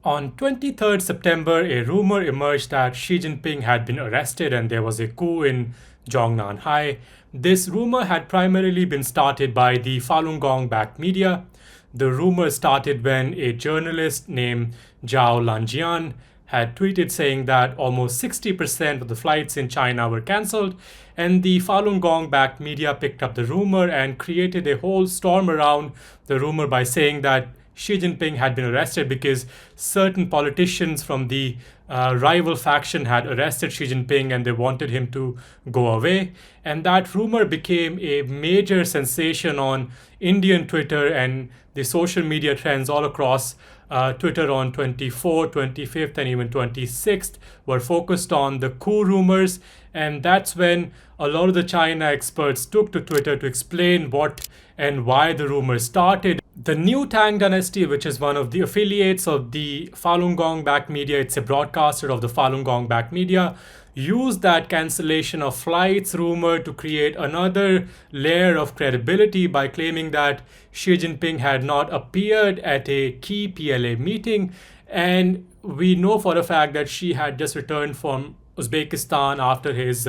On 23rd September, a rumor emerged that Xi Jinping had been arrested and there was a coup in Zhongnanhai. This rumor had primarily been started by the Falun Gong-backed media. The rumor started when a journalist named Zhao Lanjian had tweeted saying that almost 60% of the flights in China were cancelled, and the Falun Gong-backed media picked up the rumor and created a whole storm around the rumor by saying that Xi Jinping had been arrested because certain politicians from the rival faction had arrested Xi Jinping and they wanted him to go away. And that rumor became a major sensation on Indian Twitter, and the social media trends all across Twitter on 24th, 25th, and even 26th were focused on the coup rumors. And that's when a lot of the China experts took to Twitter to explain what and why the rumors started. The new Tang dynasty, which is one of the affiliates of the Falun Gong-backed media, it's a broadcaster of the Falun Gong-backed media, used that cancellation of flights rumor to create another layer of credibility by claiming that Xi Jinping had not appeared at a key PLA meeting. And we know for a fact that Xi had just returned from Uzbekistan after his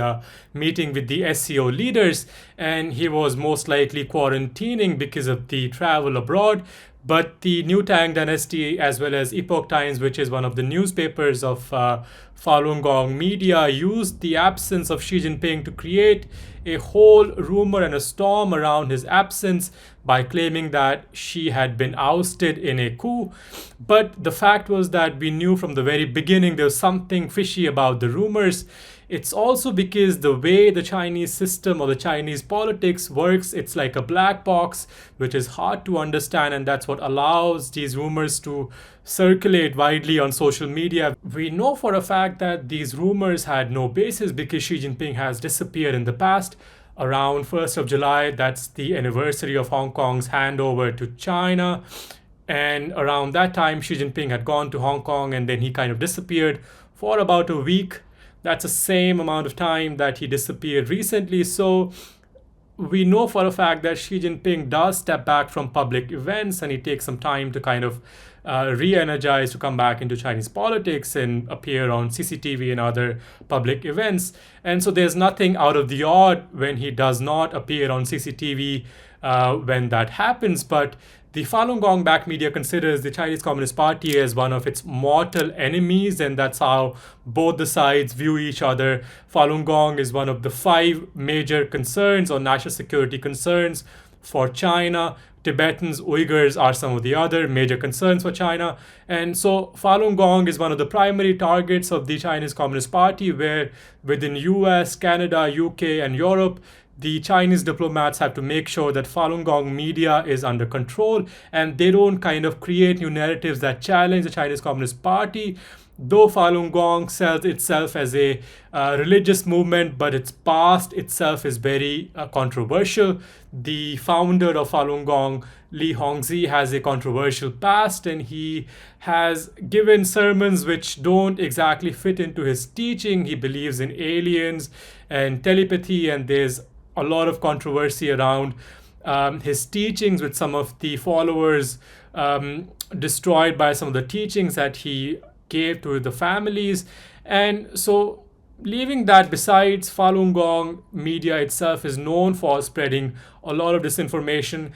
meeting with the SCO leaders, and he was most likely quarantining because of the travel abroad. But the New Tang dynasty, as well as Epoch Times, which is one of the newspapers of Falun Gong media, used the absence of Xi Jinping to create a whole rumor and a storm around his absence by claiming that Xi had been ousted in a coup. But the fact was that we knew from the very beginning there was something fishy about the rumors. It's also because the way the Chinese system or the Chinese politics works, it's like a black box, which is hard to understand, and that's what allows these rumors to circulate widely on social media. We know for a fact that these rumors had no basis because Xi Jinping has disappeared in the past. Around 1st of July, that's the anniversary of Hong Kong's handover to China. And around that time, Xi Jinping had gone to Hong Kong and then he kind of disappeared for about a week. That's the same amount of time that he disappeared recently. So we know for a fact that Xi Jinping does step back from public events and he takes some time to kind of re-energize, to come back into Chinese politics and appear on CCTV and other public events. And so there's nothing out of the odd when he does not appear on CCTV when that happens. But the Falun Gong-backed media considers the Chinese Communist Party as one of its mortal enemies, and that's how both the sides view each other. Falun Gong is one of the 5 major concerns or national security concerns for China. Tibetans, Uyghurs are some of the other major concerns for China. And so Falun Gong is one of the primary targets of the Chinese Communist Party, where within US, Canada, UK, and Europe, the Chinese diplomats have to make sure that Falun Gong media is under control and they don't kind of create new narratives that challenge the Chinese Communist Party. Though Falun Gong sells itself as a religious movement, but its past itself is very controversial. The founder of Falun Gong, Li Hongzhi, has a controversial past, and he has given sermons which don't exactly fit into his teaching. He believes in aliens and telepathy, and there's a lot of controversy around his teachings, with some of the followers destroyed by some of the teachings that he gave to the families. And so, leaving that besides, Falun Gong media itself is known for spreading a lot of disinformation.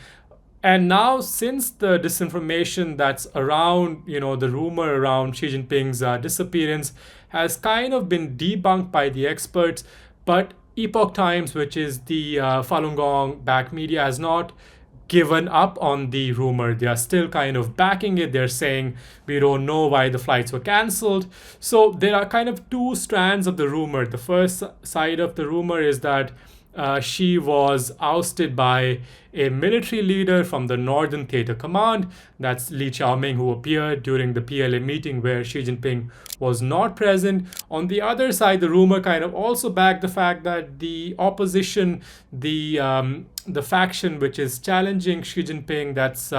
And now, since the disinformation that's around, the rumor around Xi Jinping's disappearance has kind of been debunked by the experts, but Epoch Times, which is the Falun Gong-backed media, has not given up on the rumor. They are still kind of backing it. They're saying we don't know why the flights were cancelled. So there are kind of 2 strands of the rumor. The first side of the rumor is that Xi was ousted by a military leader from the Northern Theater Command. That's Li Qiaoming, who appeared during the PLA meeting where Xi Jinping was not present. On the other side, the rumor kind of also backed the fact that the opposition, the faction which is challenging Xi Jinping, that's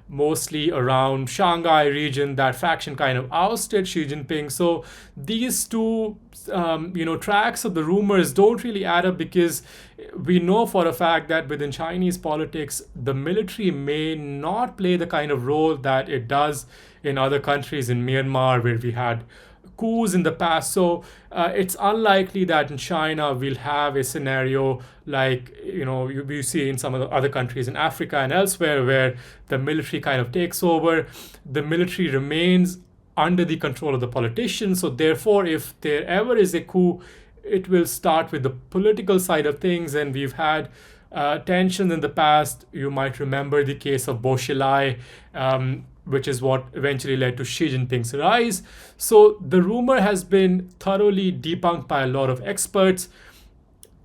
mostly around Shanghai region. That faction kind of ousted Xi Jinping. So these two, tracks of the rumors don't really add up, because we know for a fact that within Chinese politics, the military may not play the kind of role that it does in other countries, in Myanmar, where we had coups in the past. So it's unlikely that in China we'll have a scenario like we see in some of the other countries in Africa and elsewhere, where the military kind of takes over. The military remains under the control of the politicians. So therefore, if there ever is a coup, it will start with the political side of things. And we've had tensions in the past. You might remember the case of Bo Xilai, which is what eventually led to Xi Jinping's rise. So the rumor has been thoroughly debunked by a lot of experts,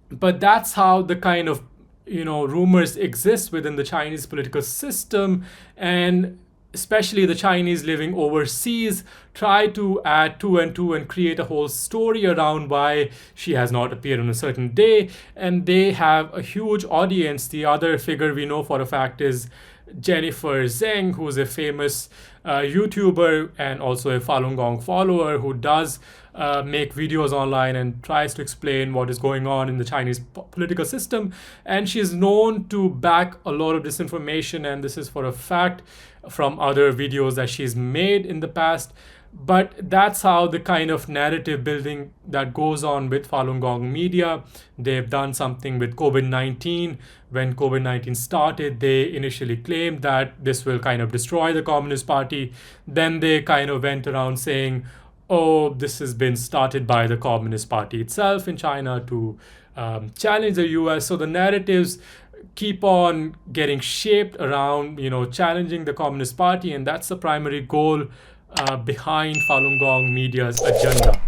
but that's how the kind of rumors exist within the Chinese political system. And especially the Chinese living overseas try to add two and two and create a whole story around why she has not appeared on a certain day. And they have a huge audience. The other figure we know for a fact is Jennifer Zheng, who's a famous YouTuber and also a Falun Gong follower, who does make videos online and tries to explain what is going on in the Chinese political system. And she's known to back a lot of disinformation, and this is for a fact from other videos that she's made in the past. But that's how the kind of narrative building that goes on with Falun Gong media. They've done something with COVID-19. When COVID-19 started, they initially claimed that this will kind of destroy the Communist Party. Then they kind of went around saying, oh, this has been started by the Communist Party itself in China to challenge the US. So the narratives keep on getting shaped around, challenging the Communist Party. And that's the primary goal behind Falun Gong media's agenda.